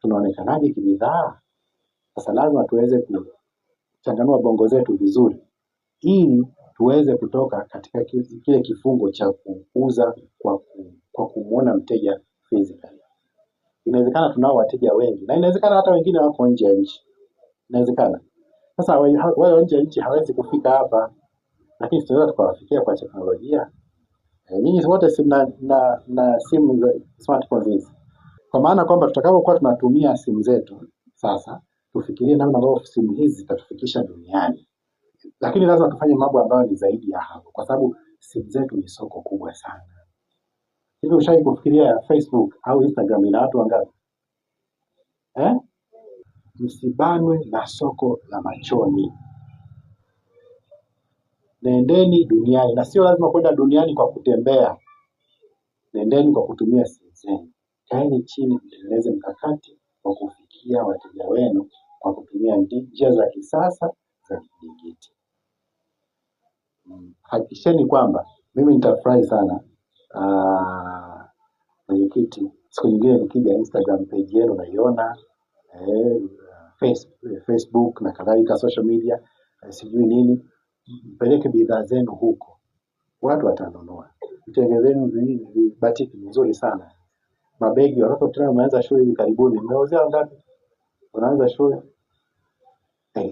tunaonekanaje kibidhaa? Sasa lazima tuweze kuchanganua bongo zetu vizuri ili tuweze kutoka katika kile kifungo cha kuuza kwa kumuona mteja physically. Inawezekana tunao wateja wengi na inawezekana hata wengine wako nje ya nchi. Inawezekana. Sasa wale nje ya nchi hawezi kufika hapa, lakini tunaweza tukawafikia kwa teknolojia. Nyinyi wote si na simu za smartphones hizi. Kwa maana kwamba tutakapokuwa tunatumia simu zetu sasa, tufikirie namna ambavyo simu hizi zitatufikisha duniani. Lakini lazima tufanye mambo ambayo ni zaidi ya hapo, kwa sababu simu zetu ni soko kubwa sana. Hivi ushawahi kufikiria Facebook au Instagram ina watu wangapi? Msibanwe na soko la machoni. Nendeni duniani, na sio lazima kwenda duniani kwa kutembea. Nendeni kwa kutumia simu zenu. Kaeni chini mtengeneze mkakati wa kufikia wateja wenu kwa kutumia njia za kisasa za kidijitali. Hakikisheni kwamba mimi nitafurahi sana mwenyekiti, siku nyingine nikija Instagram page yenu naiona, Facebook na kadhalika, social media, sijui nini, mpeleke bidhaa zenu huko. Watu watanunua. Mtengenezeni batiki nzuri sana. Mabegi, watoto tena wameanza shule hivi karibuni. Mmeuzia ngapi? Unaanza shule?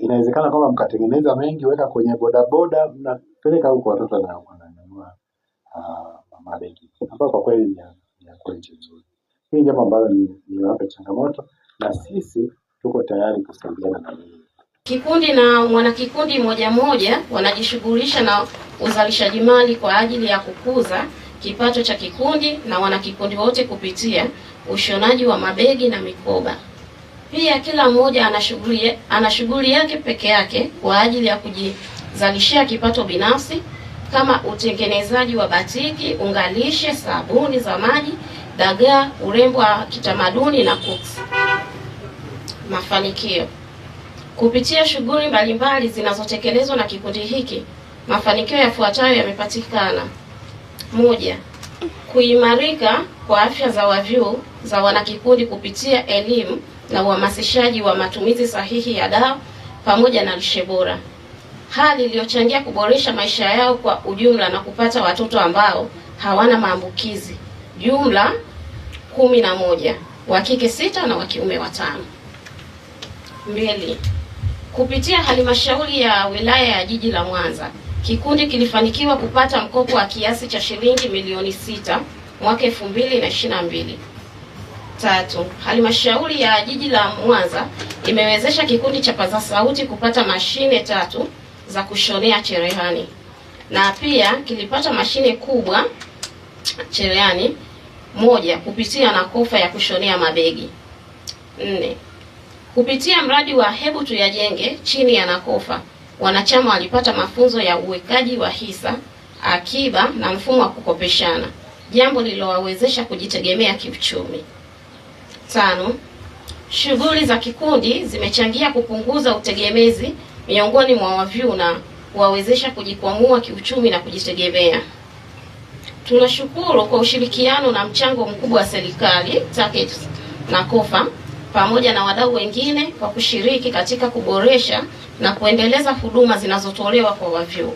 Inawezekana kama mkatengeneza mengi, weka kwenye bodaboda, mnapeleka huko watoto na wananunua mabegi. Hapo kwa kweli ni kweli nzuri. Hii jambo ambalo ni wapa changamoto na sisi tuko tayari kusaidiana na nyinyi. Kikundi na mwanakikundi moja wanajishughulisha na uzalishaji mali kwa ajili ya kukuza kipato cha kikundi na wanakikundi wote kupitia ushonaji wa mabegi na mikoba. Pia kila mmoja ana shughuli yake peke yake kwa ajili ya kujizalishia kipato binafsi kama utengenezaji wa batiki, ungalishe, sabuni za maji, dagaa, urembo wa kitamaduni na kuks. Mafanikio. Kupitia shughuli mbalimbali zinazotekelezwa na kikundi hiki, mafanikio yafuatayo yamepatikana. 1. Kuimarika kwa afya za wavyuo za wanakikundi kupitia elimu na uhamasishaji wa matumizi sahihi ya dawa pamoja na lishe bora, hali iliyochangia kuboresha maisha yao kwa ujumla na kupata watoto ambao hawana maambukizi, jumla 11, wa kike 6 na wa kiume 5. 2. Kupitia halmashauri ya wilaya ya jiji la Mwanza, kikundi kilifanikiwa kupata mkopo wa kiasi cha shilingi milioni 6 mwaka 2022. 3. Halmashauri ya jiji la Mwanza imewezesha kikundi cha paza sauti kupata mashine 3 za kushonea cherehani, na pia kilipata mashine kubwa cherehani 1 kupitia na kofa ya kushonea mabegi. 4. Kupitia mradi wa Hebu Tuyajenge chini ya Nakofa, wanachama walipata mafunzo ya uwekaji wa hisa, akiba na mfumo wa kukopeshana, jambo lililowawezesha kujitegemea kiuchumi. 5. Shughuli za kikundi zimechangia kupunguza utegemezi miongoni mwa wavyuo na kuwawezesha kujikwamua kiuchumi na kujitegemea. Tunashukuru kwa ushirikiano na mchango mkubwa wa serikali, TACAIDS na Nakofa pamoja na wadau wengine kwa kushiriki katika kuboresha na kuendeleza huduma zinazotolewa kwa wavyuo.